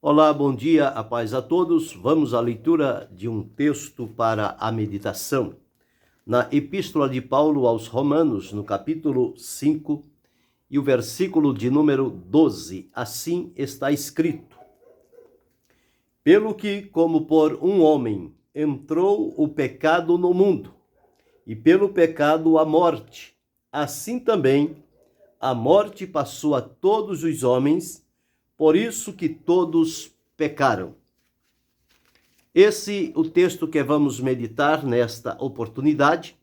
Olá, bom dia, a paz a todos. Vamos à leitura de um texto para a meditação. Na Epístola de Paulo aos Romanos, no capítulo 5, e o versículo de número 12, assim está escrito: Pelo que, como por um homem entrou o pecado no mundo, e pelo pecado a morte, assim também a morte passou a todos os homens, por isso que todos pecaram. Esse é o texto que vamos meditar nesta oportunidade,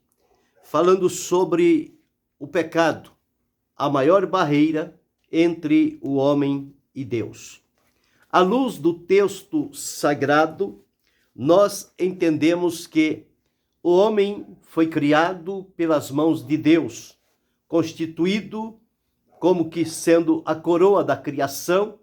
falando sobre o pecado, a maior barreira entre o homem e Deus. À luz do texto sagrado, nós entendemos que o homem foi criado pelas mãos de Deus, constituído como que sendo a coroa da criação,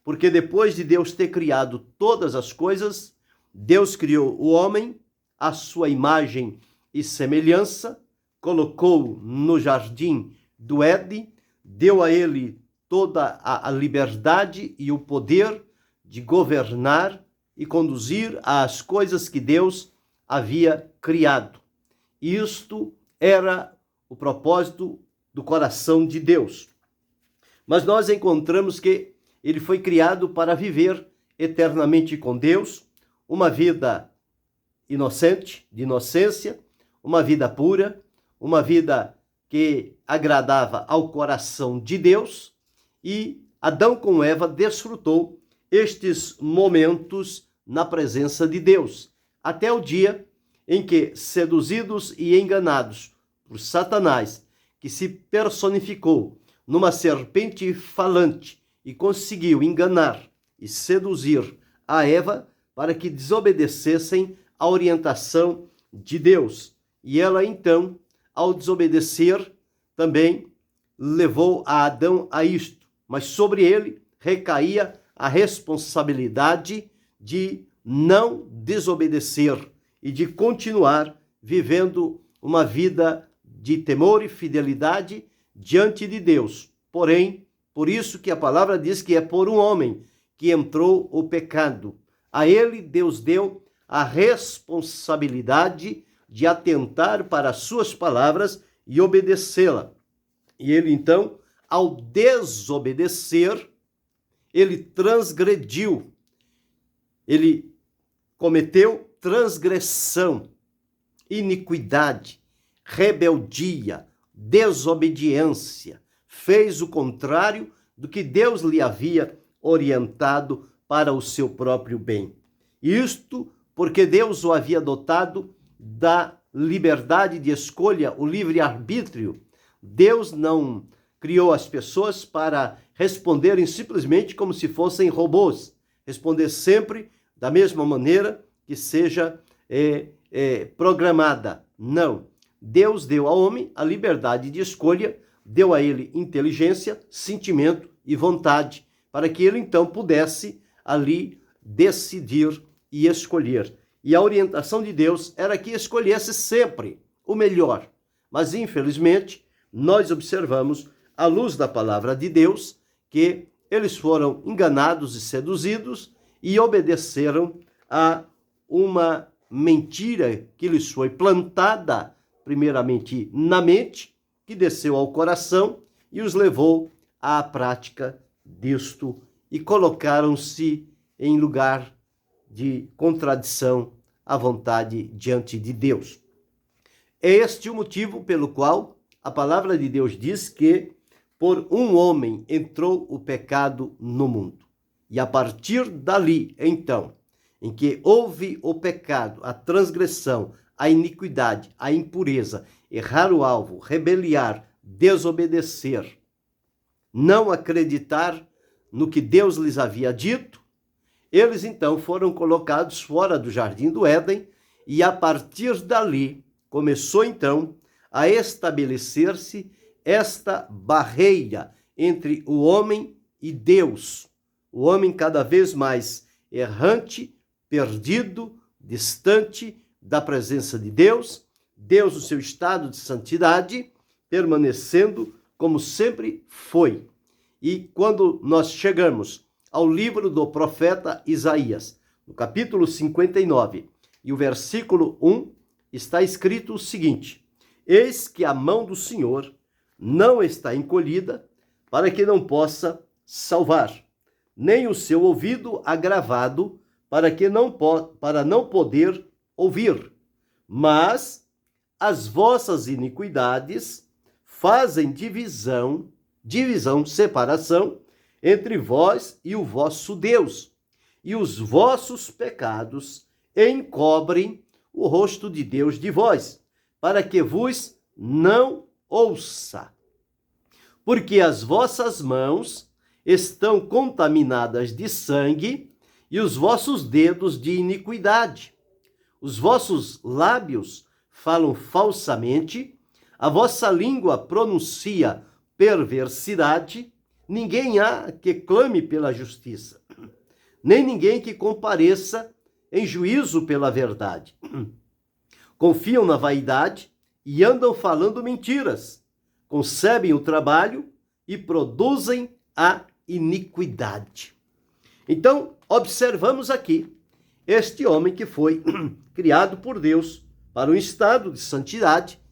porque depois de Deus ter criado todas as coisas, Deus criou o homem à sua imagem e semelhança, colocou no jardim do Éden, deu a ele toda a liberdade e o poder de governar e conduzir as coisas que Deus havia criado. Isto era o propósito do coração de Deus. Mas nós encontramos que ele foi criado para viver eternamente com Deus, uma vida inocente, de inocência, uma vida pura, uma vida que agradava ao coração de Deus, e Adão com Eva desfrutou estes momentos na presença de Deus, até o dia em que, seduzidos e enganados por Satanás, que se personificou numa serpente falante e conseguiu enganar e seduzir a Eva para que desobedecessem à orientação de Deus. E ela então, ao desobedecer, também levou a Adão a isto. Mas sobre ele recaía a responsabilidade de não desobedecer e de continuar vivendo uma vida de temor e fidelidade diante de Deus. Porém, por isso que a palavra diz que é por um homem que entrou o pecado. A ele Deus deu a responsabilidade de atentar para as suas palavras e obedecê-la. E ele então, ao desobedecer, ele transgrediu, ele cometeu transgressão, iniquidade, rebeldia, desobediência, fez o contrário do que Deus lhe havia orientado para o seu próprio bem. Isto porque Deus o havia dotado da liberdade de escolha, o livre-arbítrio. Deus não criou as pessoas para responderem simplesmente como se fossem robôs, responder sempre da mesma maneira que seja programada. Não. Deus deu ao homem a liberdade de escolha, deu a ele inteligência, sentimento e vontade, para que ele então pudesse ali decidir e escolher. E a orientação de Deus era que escolhesse sempre o melhor. Mas, infelizmente, nós observamos, à luz da palavra de Deus, que eles foram enganados e seduzidos e obedeceram a uma mentira que lhes foi plantada primeiramente na mente, que desceu ao coração e os levou à prática disto e colocaram-se em lugar de contradição à vontade diante de Deus. É este o motivo pelo qual a palavra de Deus diz que por um homem entrou o pecado no mundo. E a partir dali, então, em que houve o pecado, a transgressão, a iniquidade, a impureza, errar o alvo, rebeliar, desobedecer, não acreditar no que Deus lhes havia dito, eles então foram colocados fora do jardim do Éden e a partir dali começou então a estabelecer-se esta barreira entre o homem e Deus. O homem cada vez mais errante, perdido, distante da presença de Deus, Deus no seu estado de santidade, permanecendo como sempre foi. E quando nós chegamos ao livro do profeta Isaías, no capítulo 59, e o versículo 1, está escrito o seguinte: eis que a mão do Senhor não está encolhida para que não possa salvar, nem o seu ouvido agravado para não poder ouvir. Mas as vossas iniquidades fazem separação entre vós e o vosso Deus, e os vossos pecados encobrem o rosto de Deus de vós, para que vos não ouça. Porque as vossas mãos estão contaminadas de sangue e os vossos dedos de iniquidade. Os vossos lábios falam falsamente, a vossa língua pronuncia perversidade. Ninguém há que clame pela justiça, nem ninguém que compareça em juízo pela verdade. Confiam na vaidade e andam falando mentiras, concebem o trabalho e produzem a iniquidade. Então, observamos aqui este homem que foi criado por Deus para um estado de santidade,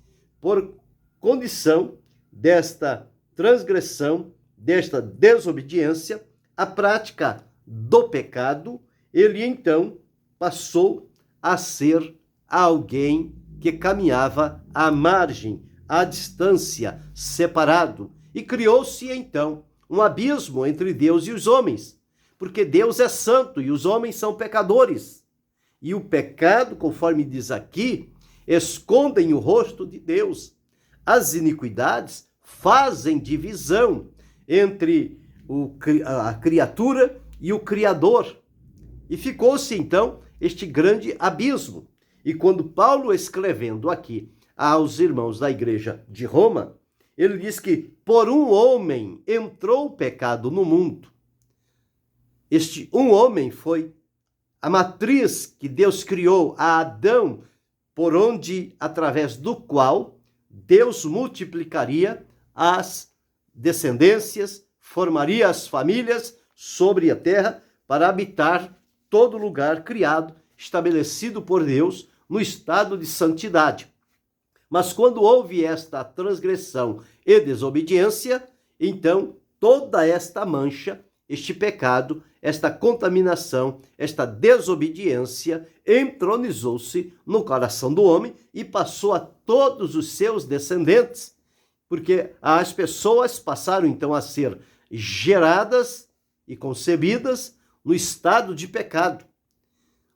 por condição desta transgressão, desta desobediência, a prática do pecado, ele então passou a ser alguém que caminhava à margem, à distância, separado, e criou-se então um abismo entre Deus e os homens, porque Deus é santo e os homens são pecadores. E o pecado, conforme diz aqui, escondem o rosto de Deus. As iniquidades fazem divisão entre a criatura e o Criador. E ficou-se então este grande abismo. E quando Paulo, escrevendo aqui aos irmãos da igreja de Roma, ele diz que por um homem entrou o pecado no mundo. Este um homem foi a matriz que Deus criou a Adão, por onde, através do qual, Deus multiplicaria as descendências, formaria as famílias sobre a terra para habitar todo lugar criado, estabelecido por Deus no estado de santidade. Mas quando houve esta transgressão e desobediência, então toda esta mancha, este pecado, esta contaminação, esta desobediência entronizou-se no coração do homem e passou a todos os seus descendentes, porque as pessoas passaram então a ser geradas e concebidas no estado de pecado.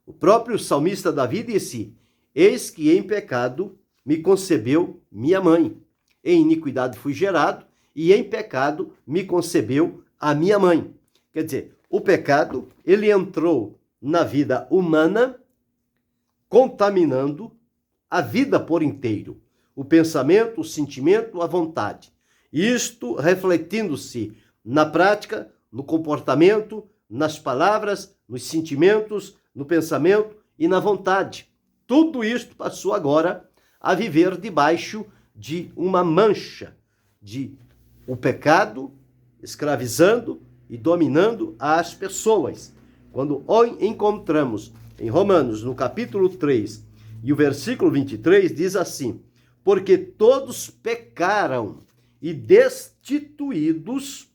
O próprio salmista Davi disse: eis que em pecado me concebeu minha mãe, em iniquidade fui gerado, e em pecado me concebeu a minha mãe. Quer dizer, o pecado, ele entrou na vida humana, contaminando a vida por inteiro, o pensamento, o sentimento, a vontade. Isto refletindo-se na prática, no comportamento, nas palavras, nos sentimentos, no pensamento e na vontade. Tudo isto passou agora a viver debaixo de uma mancha, de o pecado escravizando e dominando as pessoas. Quando encontramos em Romanos, no capítulo 3, e o versículo 23, diz assim: porque todos pecaram e destituídos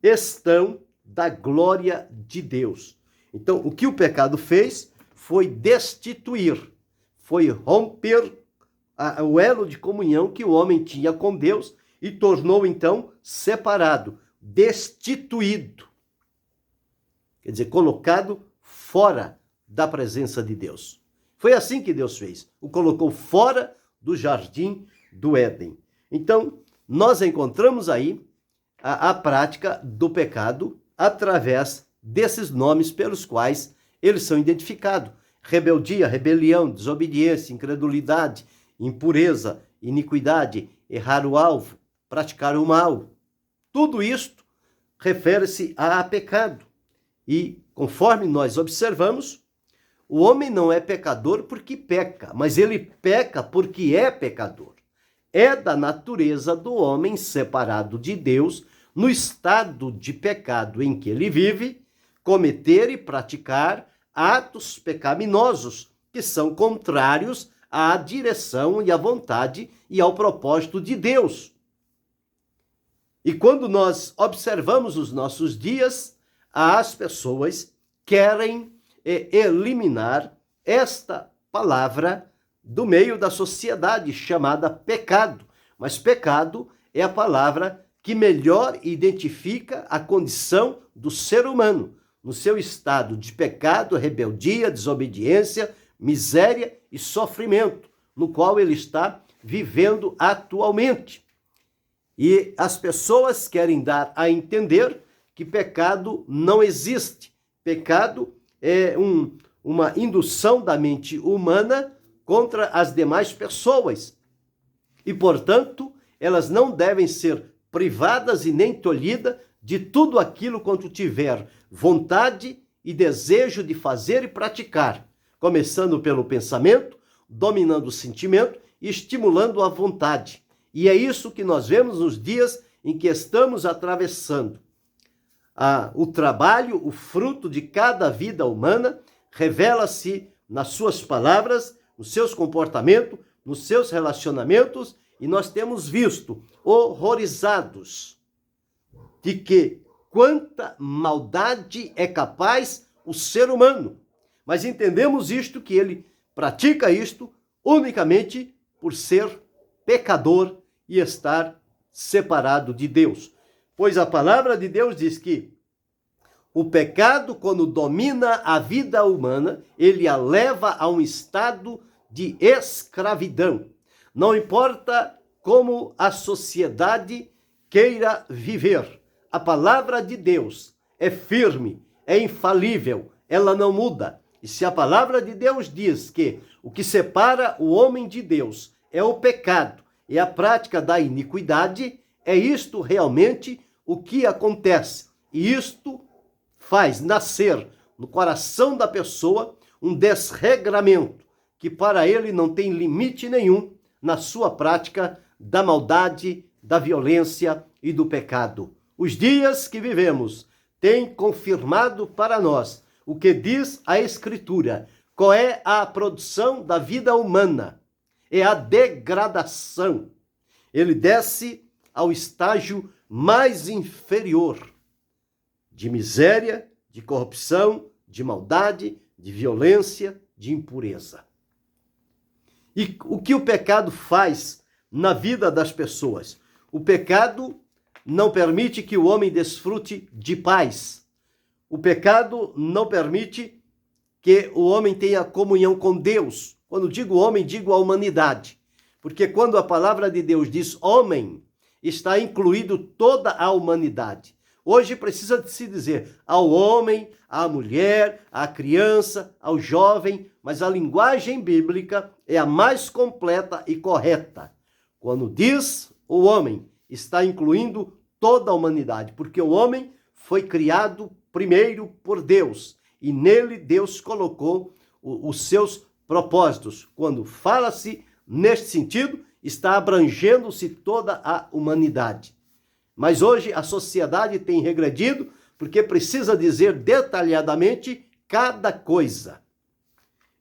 estão da glória de Deus. Então, o que o pecado fez foi destituir, foi romper o elo de comunhão que o homem tinha com Deus e tornou, então, separado, destituído. Quer dizer, colocado fora da presença de Deus. Foi assim que Deus fez. O colocou fora do jardim do Éden. Então, nós encontramos aí a prática do pecado através desses nomes pelos quais eles são identificados: rebeldia, rebelião, desobediência, incredulidade, impureza, iniquidade, errar o alvo, praticar o mal. Tudo isto refere-se a pecado. E, conforme nós observamos, o homem não é pecador porque peca, mas ele peca porque é pecador. É da natureza do homem separado de Deus no estado de pecado em que ele vive, cometer e praticar atos pecaminosos que são contrários à direção e à vontade e ao propósito de Deus. E quando nós observamos os nossos dias, as pessoas querem eliminar esta palavra do meio da sociedade chamada pecado. Mas pecado é a palavra que melhor identifica a condição do ser humano, no seu estado de pecado, rebeldia, desobediência, miséria e sofrimento, no qual ele está vivendo atualmente. E as pessoas querem dar a entender que pecado não existe. Pecado é uma indução da mente humana contra as demais pessoas. E, portanto, elas não devem ser privadas e nem tolhidas de tudo aquilo quanto tiver vontade e desejo de fazer e praticar, começando pelo pensamento, dominando o sentimento e estimulando a vontade. E é isso que nós vemos nos dias em que estamos atravessando. O trabalho, o fruto de cada vida humana, revela-se nas suas palavras, nos seus comportamentos, nos seus relacionamentos, e nós temos visto, horrorizados, de que quanta maldade é capaz o ser humano. Mas entendemos isto, que ele pratica isto unicamente por ser pecador e estar separado de Deus. Pois a palavra de Deus diz que o pecado, quando domina a vida humana, ele a leva a um estado de escravidão. Não importa como a sociedade queira viver, a palavra de Deus é firme, é infalível, ela não muda. E se a palavra de Deus diz que o que separa o homem de Deus é o pecado, é a prática da iniquidade, é isto realmente o que acontece. E isto faz nascer no coração da pessoa um desregramento que para ele não tem limite nenhum na sua prática da maldade, da violência e do pecado. Os dias que vivemos têm confirmado para nós o que diz a Escritura. Qual é a produção da vida humana? É a degradação. Ele desce ao estágio mais inferior de miséria, de corrupção, de maldade, de violência, de impureza. E o que o pecado faz na vida das pessoas? O pecado não permite que o homem desfrute de paz. O pecado não permite que o homem tenha comunhão com Deus. Quando digo homem, digo a humanidade. Porque quando a palavra de Deus diz homem, está incluído toda a humanidade. Hoje precisa de se dizer ao homem, à mulher, à criança, ao jovem, mas a linguagem bíblica é a mais completa e correta. Quando diz o homem, está incluindo toda a humanidade, porque o homem foi criado primeiro por Deus e nele Deus colocou os seus propósitos. Quando fala-se neste sentido, está abrangendo-se toda a humanidade. Mas hoje a sociedade tem regredido porque precisa dizer detalhadamente cada coisa.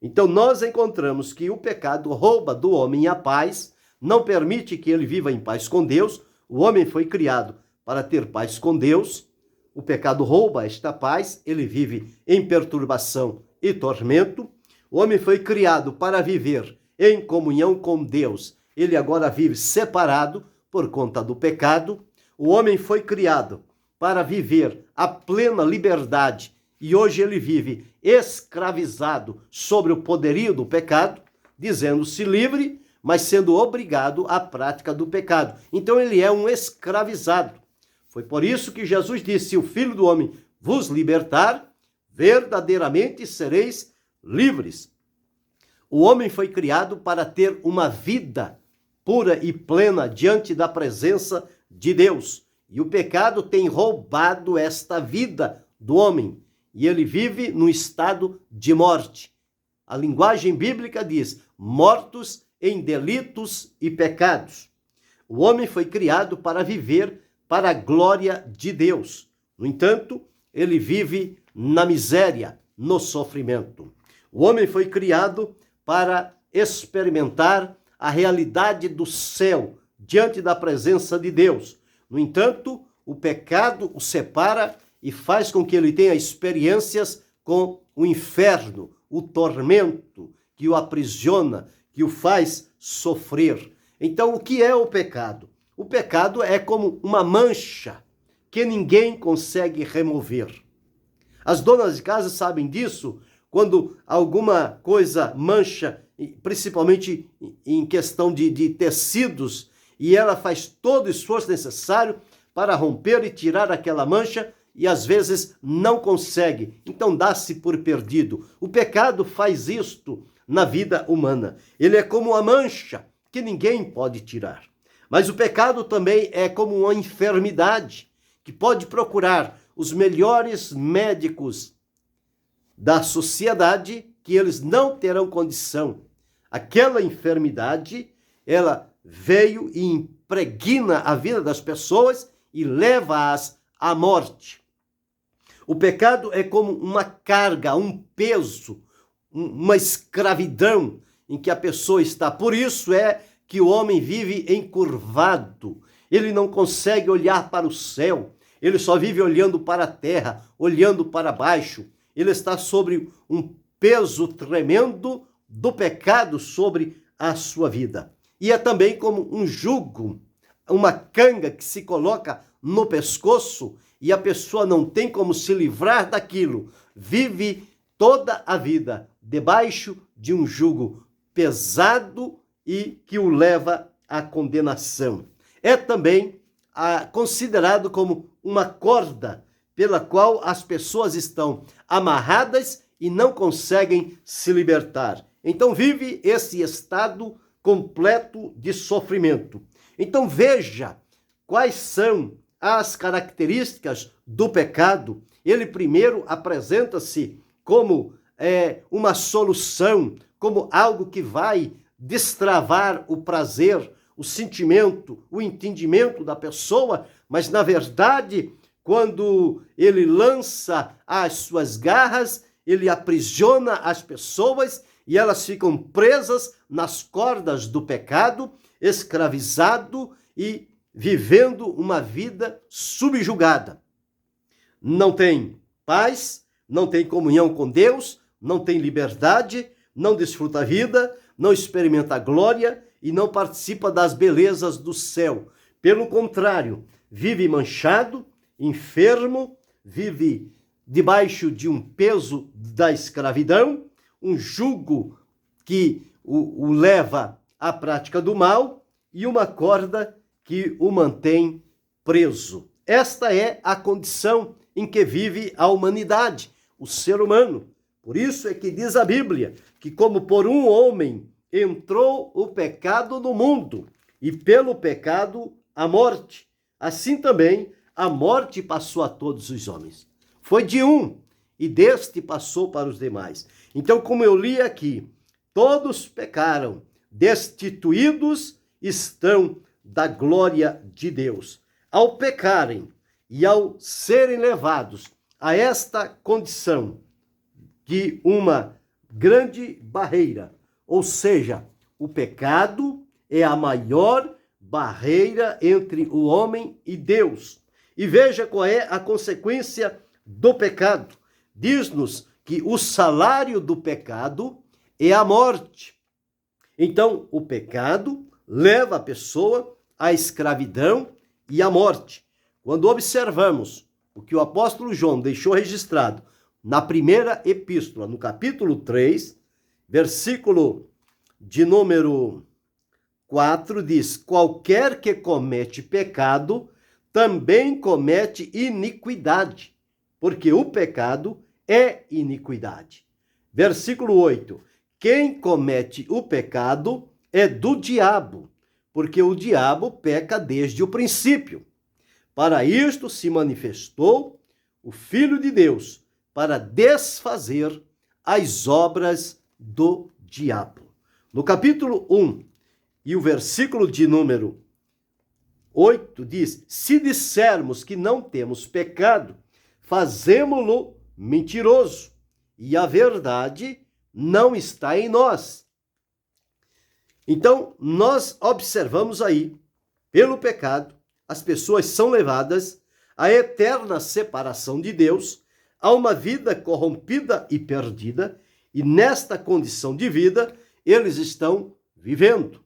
Então nós encontramos que o pecado rouba do homem a paz, não permite que ele viva em paz com Deus. O homem foi criado para ter paz com Deus. O pecado rouba esta paz, ele vive em perturbação e tormento. O homem foi criado para viver em comunhão com Deus. Ele agora vive separado por conta do pecado. O homem foi criado para viver a plena liberdade e hoje ele vive escravizado sobre o poderio do pecado, dizendo-se livre, mas sendo obrigado à prática do pecado. Então ele é um escravizado. Foi por isso que Jesus disse: se o Filho do Homem vos libertar, verdadeiramente sereis livres. O homem foi criado para ter uma vida pura e plena diante da presença de Deus. E o pecado tem roubado esta vida do homem. E ele vive no estado de morte. A linguagem bíblica diz: mortos em delitos e pecados. O homem foi criado para viver para a glória de Deus. No entanto, ele vive na miséria, no sofrimento. O homem foi criado para experimentar a realidade do céu diante da presença de Deus. No entanto, o pecado o separa e faz com que ele tenha experiências com o inferno, o tormento que o aprisiona, que o faz sofrer. Então, o que é o pecado? O pecado é como uma mancha que ninguém consegue remover. As donas de casa sabem disso quando alguma coisa mancha, principalmente em questão de tecidos, e ela faz todo o esforço necessário para romper e tirar aquela mancha e às vezes não consegue. Então dá-se por perdido. O pecado faz isto na vida humana. Ele é como uma mancha que ninguém pode tirar. Mas o pecado também é como uma enfermidade que pode procurar os melhores médicos da sociedade, que eles não terão condição. Aquela enfermidade, ela veio e impregna a vida das pessoas e leva-as à morte. O pecado é como uma carga, um peso, uma escravidão em que a pessoa está. Por isso é que o homem vive encurvado. Ele não consegue olhar para o céu. Ele só vive olhando para a terra, olhando para baixo. Ele está sobre um peso tremendo do pecado sobre a sua vida. E é também como um jugo, uma canga que se coloca no pescoço e a pessoa não tem como se livrar daquilo. Vive toda a vida debaixo de um jugo pesado e que o leva à condenação. É também considerado como uma corda pela qual as pessoas estão amarradas e não conseguem se libertar. Então vive esse estado completo de sofrimento. Então veja quais são as características do pecado. Ele primeiro apresenta-se como uma solução, como algo que vai destravar o prazer, o sentimento, o entendimento da pessoa, mas na verdade, quando ele lança as suas garras, ele aprisiona as pessoas e elas ficam presas nas cordas do pecado, escravizado e vivendo uma vida subjugada. Não tem paz, não tem comunhão com Deus, não tem liberdade, não desfruta a vida, não experimenta a glória e não participa das belezas do céu. Pelo contrário, vive manchado, enfermo, vive debaixo de um peso da escravidão, um jugo que o leva à prática do mal e uma corda que o mantém preso. Esta é a condição em que vive a humanidade, o ser humano. Por isso é que diz a Bíblia que como por um homem entrou o pecado no mundo e pelo pecado a morte, assim também a morte passou a todos os homens. Foi de um e deste passou para os demais. Então, como eu li aqui, todos pecaram, destituídos estão da glória de Deus. Ao pecarem e ao serem levados a esta condição de uma grande barreira, ou seja, o pecado é a maior barreira entre o homem e Deus. E veja qual é a consequência do pecado. Diz-nos que o salário do pecado é a morte. Então, o pecado leva a pessoa à escravidão e à morte. Quando observamos o que o apóstolo João deixou registrado na primeira epístola, no capítulo 3, versículo de número 4, diz: qualquer que comete pecado também comete iniquidade, porque o pecado é iniquidade. Versículo 8: quem comete o pecado é do diabo, porque o diabo peca desde o princípio. Para isto se manifestou o Filho de Deus, para desfazer as obras do diabo. No capítulo 1 e o versículo de número 8 diz: se dissermos que não temos pecado, fazemo-lo mentiroso, e a verdade não está em nós. Então, nós observamos aí, pelo pecado, as pessoas são levadas à eterna separação de Deus, a uma vida corrompida e perdida, e nesta condição de vida, eles estão vivendo.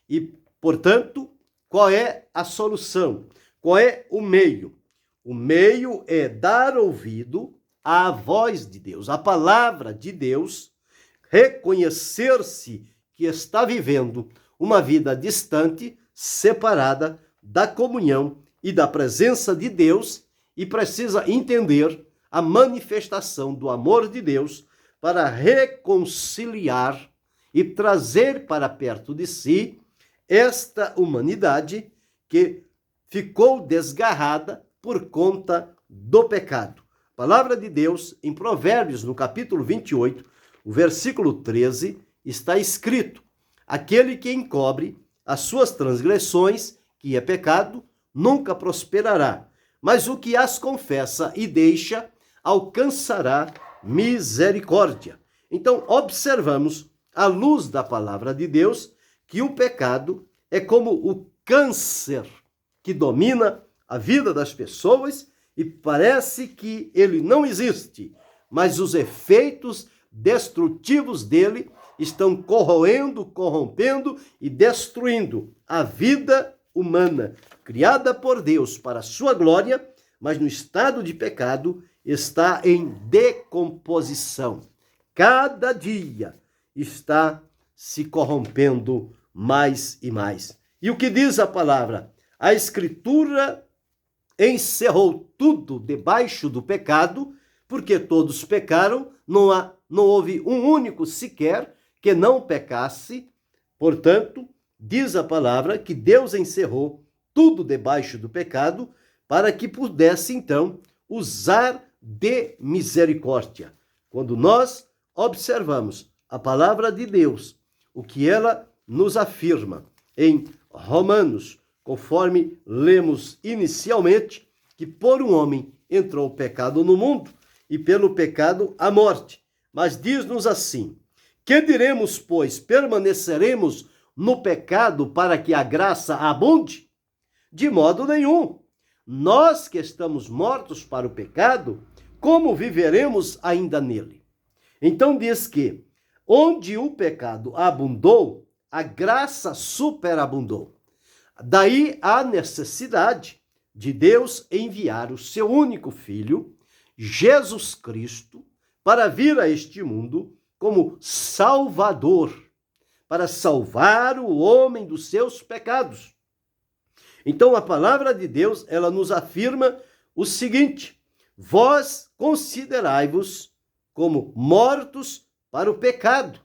E, portanto, qual é a solução? Qual é o meio? O meio é dar ouvido à voz de Deus, à palavra de Deus, reconhecer-se que está vivendo uma vida distante, separada da comunhão e da presença de Deus, e precisa entender a manifestação do amor de Deus para reconciliar e trazer para perto de si esta humanidade que ficou desgarrada por conta do pecado. A palavra de Deus, em Provérbios, no capítulo 28, o versículo 13, está escrito: aquele que encobre as suas transgressões, que é pecado, nunca prosperará, mas o que as confessa e deixa, alcançará misericórdia. Então, observamos, à luz da palavra de Deus, que o pecado é como o câncer que domina a vida das pessoas e parece que ele não existe, mas os efeitos destrutivos dele estão corroendo, corrompendo e destruindo a vida humana, criada por Deus para a sua glória, mas no estado de pecado está em decomposição. Cada dia está se corrompendo mais e mais. E o que diz a palavra? A Escritura encerrou tudo debaixo do pecado, porque todos pecaram, não houve um único sequer que não pecasse. Portanto, diz a palavra que Deus encerrou tudo debaixo do pecado para que pudesse, então, usar de misericórdia. Quando nós observamos a palavra de Deus, o que ela nos afirma em Romanos, conforme lemos inicialmente, que por um homem entrou o pecado no mundo e pelo pecado a morte. Mas diz-nos assim: que diremos, pois, permaneceremos no pecado para que a graça abunde? De modo nenhum. Nós que estamos mortos para o pecado, como viveremos ainda nele? Então diz que, onde o pecado abundou, a graça superabundou. Daí a necessidade de Deus enviar o seu único Filho, Jesus Cristo, para vir a este mundo como Salvador, para salvar o homem dos seus pecados. Então a palavra de Deus, ela nos afirma o seguinte: vós considerai-vos como mortos para o pecado.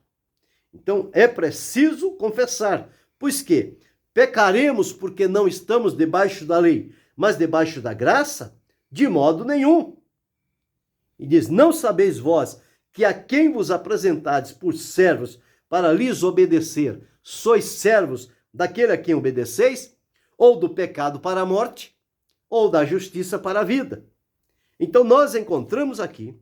Então é preciso confessar, pois que pecaremos porque não estamos debaixo da lei, mas debaixo da graça? De modo nenhum. E diz: não sabeis vós que a quem vos apresentades por servos para lhes obedecer, sois servos daquele a quem obedeceis? Ou do pecado para a morte, ou da justiça para a vida. Então nós encontramos aqui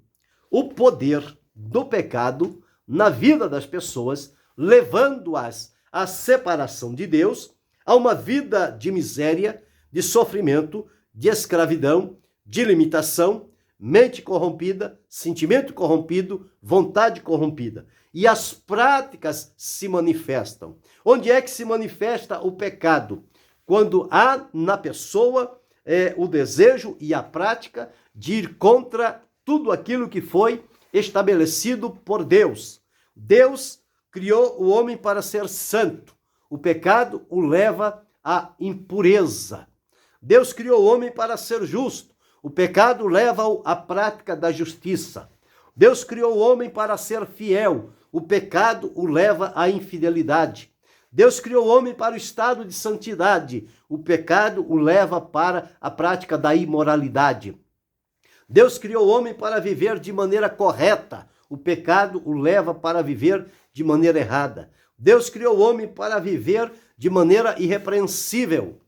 o poder do pecado na vida das pessoas, levando-as à separação de Deus, a uma vida de miséria, de sofrimento, de escravidão, de limitação, mente corrompida, sentimento corrompido, vontade corrompida. E as práticas se manifestam. Onde é que se manifesta o pecado? Quando há na pessoa o desejo e a prática de ir contra tudo aquilo que foi estabelecido por Deus. Deus criou o homem para ser santo. O pecado o leva à impureza. Deus criou o homem para ser justo. O pecado leva-o à prática da justiça. Deus criou o homem para ser fiel. O pecado o leva à infidelidade. Deus criou o homem para o estado de santidade. O pecado o leva para a prática da imoralidade. Deus criou o homem para viver de maneira correta. O pecado o leva para viver de maneira errada. Deus criou o homem para viver de maneira irrepreensível.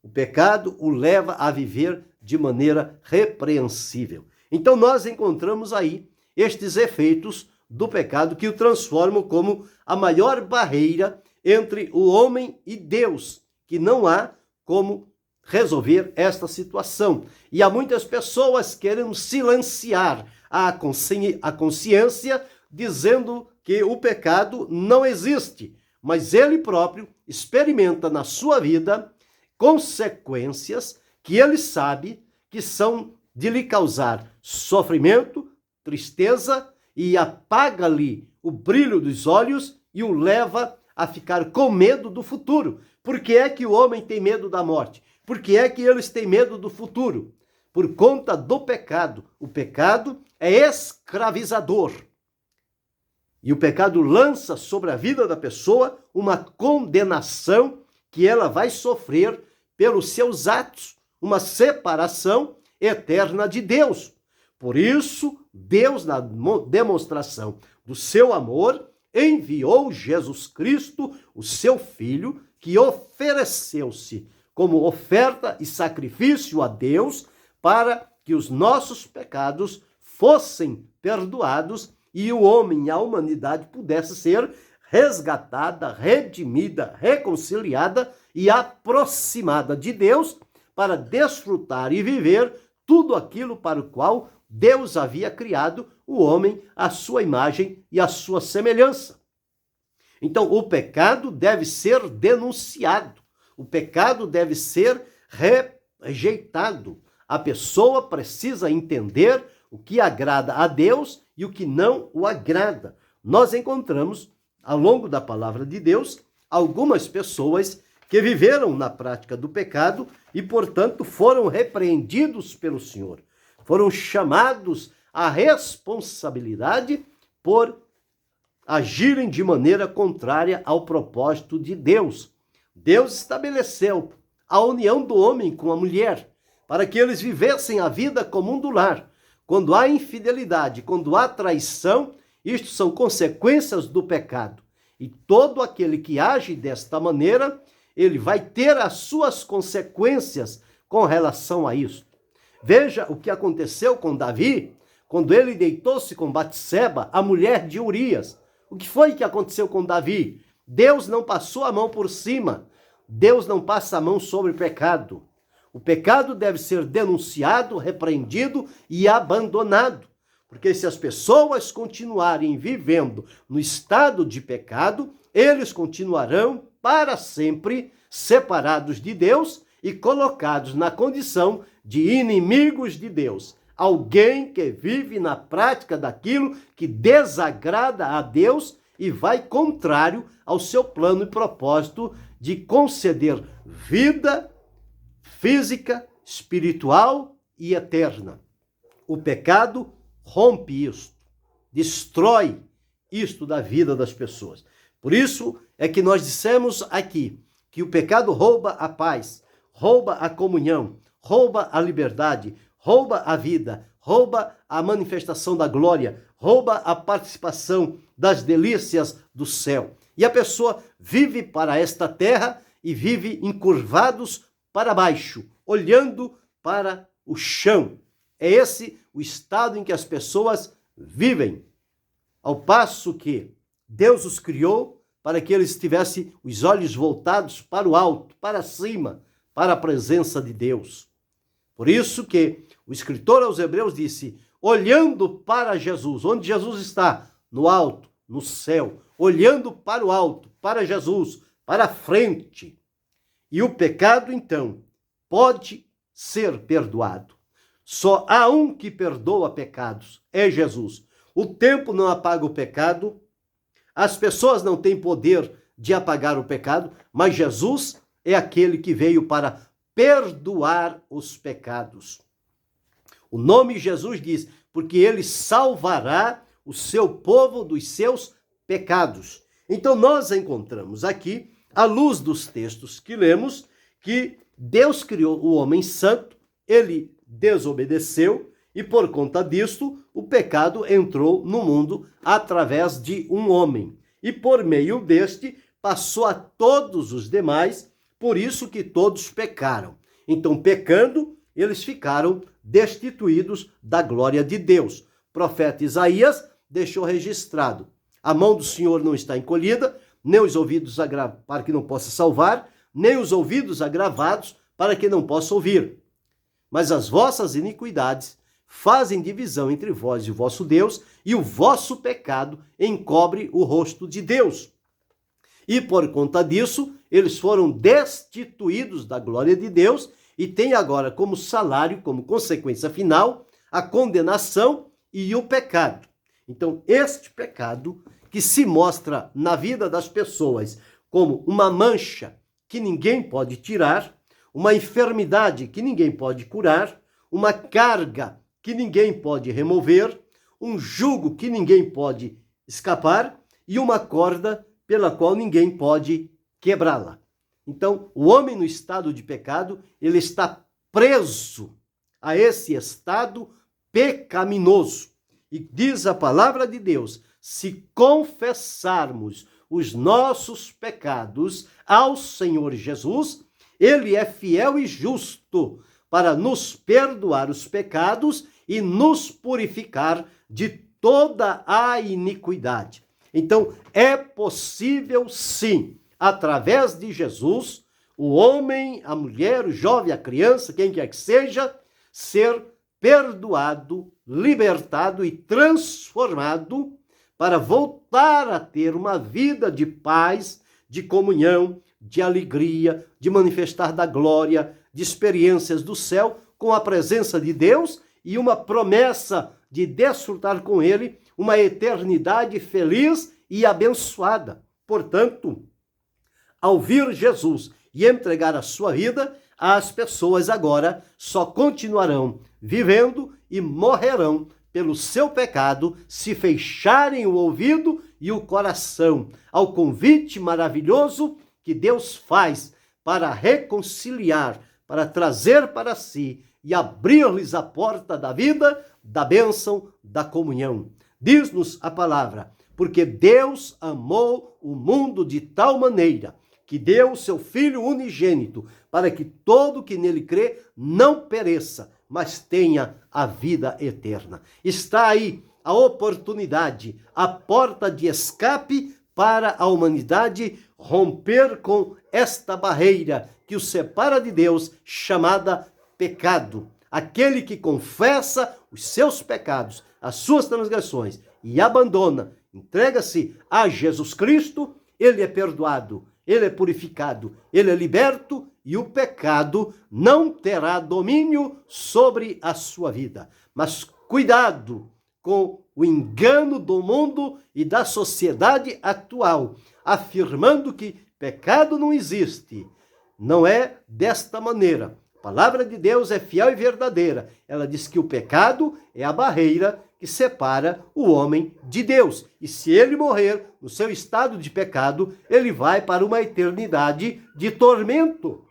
O pecado o leva a viver de maneira repreensível. Então nós encontramos aí estes efeitos do pecado que o transformam como a maior barreira entre o homem e Deus, que não há como resolver esta situação. E há muitas pessoas querendo silenciar a consciência, dizendo que o pecado não existe, mas ele próprio experimenta na sua vida consequências que ele sabe que são de lhe causar sofrimento, tristeza, e apaga-lhe o brilho dos olhos e o leva a ficar com medo do futuro. Por que é que o homem tem medo da morte? Por que é que eles têm medo do futuro? Por conta do pecado. O pecado é escravizador. E o pecado lança sobre a vida da pessoa uma condenação que ela vai sofrer pelos seus atos, uma separação eterna de Deus. Por isso, Deus, na demonstração do seu amor, enviou Jesus Cristo, o seu Filho, que ofereceu-se como oferta e sacrifício a Deus para que os nossos pecados fossem perdoados e o homem e a humanidade pudesse ser resgatada, redimida, reconciliada e aproximada de Deus para desfrutar e viver tudo aquilo para o qual Deus havia criado o homem à sua imagem e à sua semelhança. Então, o pecado deve ser denunciado, o pecado deve ser rejeitado. A pessoa precisa entender o que agrada a Deus e o que não o agrada. Nós encontramos, ao longo da palavra de Deus, algumas pessoas que viveram na prática do pecado e, portanto, foram repreendidos pelo Senhor. Foram chamados à responsabilidade por agirem de maneira contrária ao propósito de Deus. Deus estabeleceu a união do homem com a mulher para que eles vivessem a vida comum do lar. Quando há infidelidade, quando há traição, isto são consequências do pecado. E todo aquele que age desta maneira, ele vai ter as suas consequências com relação a isso. Veja o que aconteceu com Davi, quando ele deitou-se com Batseba, a mulher de Urias. O que foi que aconteceu com Davi? Deus não passou a mão por cima. Deus não passa a mão sobre o pecado. O pecado deve ser denunciado, repreendido e abandonado. Porque se as pessoas continuarem vivendo no estado de pecado, eles continuarão para sempre separados de Deus e colocados na condição de inimigos de Deus. Alguém que vive na prática daquilo que desagrada a Deus e vai contrário ao seu plano e propósito de conceder vida física, espiritual e eterna. O pecado rompe isto, destrói isto da vida das pessoas. Por isso é que nós dissemos aqui que o pecado rouba a paz, rouba a comunhão, rouba a liberdade, rouba a vida, rouba a manifestação da glória, rouba a participação das delícias do céu. E a pessoa vive para esta terra e vive encurvados para baixo, olhando para o chão. É esse o estado em que as pessoas vivem. Ao passo que Deus os criou para que eles tivessem os olhos voltados para o alto, para cima, para a presença de Deus. Por isso que o escritor aos Hebreus disse, olhando para Jesus, onde Jesus está? No alto, no céu, olhando para o alto, para Jesus, para a frente. E o pecado, então, pode ser perdoado. Só há um que perdoa pecados, é Jesus. O tempo não apaga o pecado, as pessoas não têm poder de apagar o pecado, mas Jesus é aquele que veio para perdoar os pecados. O nome Jesus diz, porque ele salvará o seu povo dos seus pecados. Então nós encontramos aqui, à luz dos textos que lemos, que Deus criou o homem santo, ele desobedeceu e por conta disso o pecado entrou no mundo através de um homem. E por meio deste passou a todos os demais Por isso que todos pecaram. Então, pecando, eles ficaram destituídos da glória de Deus. O profeta Isaías deixou registrado: a mão do Senhor não está encolhida, nem os ouvidos para que não possa salvar, nem os ouvidos agravados para que não possa ouvir. Mas as vossas iniquidades fazem divisão entre vós e o vosso Deus, e o vosso pecado encobre o rosto de Deus. E por conta disso, eles foram destituídos da glória de Deus e têm agora como salário, como consequência final, a condenação e o pecado. Então, este pecado que se mostra na vida das pessoas como uma mancha que ninguém pode tirar, uma enfermidade que ninguém pode curar, uma carga que ninguém pode remover, um jugo que ninguém pode escapar e uma corda pela qual ninguém pode quebrá-la. Então, o homem no estado de pecado, ele está preso a esse estado pecaminoso. E diz a palavra de Deus: se confessarmos os nossos pecados ao Senhor Jesus, ele é fiel e justo para nos perdoar os pecados e nos purificar de toda a iniquidade. Então, é possível sim, através de Jesus, o homem, a mulher, o jovem, a criança, quem quer que seja, ser perdoado, libertado e transformado para voltar a ter uma vida de paz, de comunhão, de alegria, de manifestar da glória, de experiências do céu com a presença de Deus e uma promessa de desfrutar com Ele uma eternidade feliz e abençoada. Portanto, ao vir Jesus e entregar a sua vida, as pessoas agora só continuarão vivendo e morrerão pelo seu pecado se fecharem o ouvido e o coração ao convite maravilhoso que Deus faz para reconciliar, para trazer para si e abrir-lhes a porta da vida, da bênção, da comunhão. Diz-nos a palavra: porque Deus amou o mundo de tal maneira que deu o seu Filho unigênito, para que todo que nele crê não pereça, mas tenha a vida eterna. Está aí a oportunidade, a porta de escape para a humanidade romper com esta barreira que o separa de Deus, chamada pecado. Aquele que confessa os seus pecados, as suas transgressões e abandona, entrega-se a Jesus Cristo, ele é perdoado, ele é purificado, ele é liberto e o pecado não terá domínio sobre a sua vida. Mas cuidado com o engano do mundo e da sociedade atual, afirmando que pecado não existe. Não é desta maneira. A palavra de Deus é fiel e verdadeira. Ela diz que o pecado é a barreira que separa o homem de Deus. E se ele morrer no seu estado de pecado, ele vai para uma eternidade de tormento.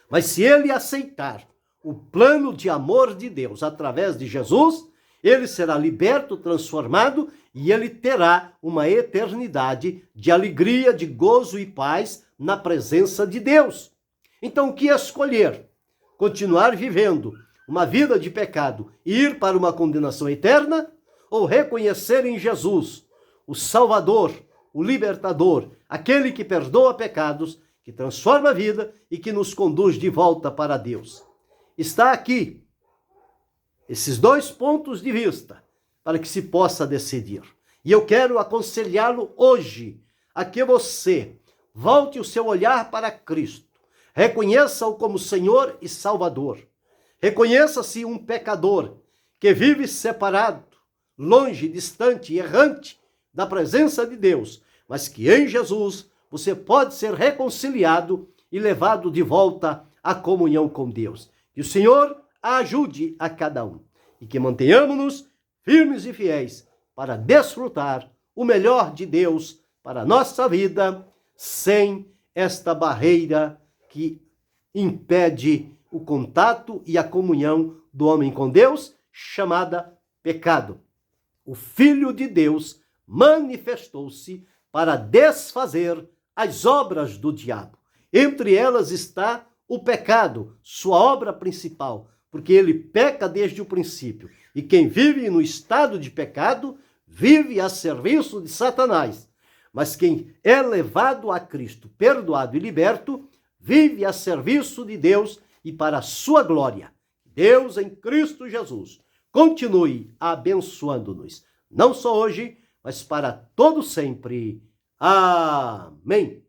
Mas se ele aceitar o plano de amor de Deus através de Jesus, ele será liberto, transformado e ele terá uma eternidade de alegria, de gozo e paz na presença de Deus. Então, o que escolher? Continuar vivendo uma vida de pecado e ir para uma condenação eterna? Ou reconhecer em Jesus o Salvador, o Libertador, aquele que perdoa pecados, que transforma a vida e que nos conduz de volta para Deus? Está aqui esses dois pontos de vista para que se possa decidir. E eu quero aconselhá-lo hoje a que você volte o seu olhar para Cristo, reconheça-o como Senhor e Salvador. Reconheça-se um pecador que vive separado, longe, distante, errante da presença de Deus, mas que em Jesus você pode ser reconciliado e levado de volta à comunhão com Deus. Que o Senhor ajude a cada um e que mantenhamos-nos firmes e fiéis para desfrutar o melhor de Deus para a nossa vida, sem esta barreira que impede o contato e a comunhão do homem com Deus, chamada pecado. O Filho de Deus manifestou-se para desfazer as obras do diabo. Entre elas está o pecado, sua obra principal, porque ele peca desde o princípio. E quem vive no estado de pecado, vive a serviço de Satanás. Mas quem é levado a Cristo, perdoado e liberto, vive a serviço de Deus e para a sua glória. Deus em Cristo Jesus continue abençoando-nos, não só hoje, mas para todo sempre. Amém.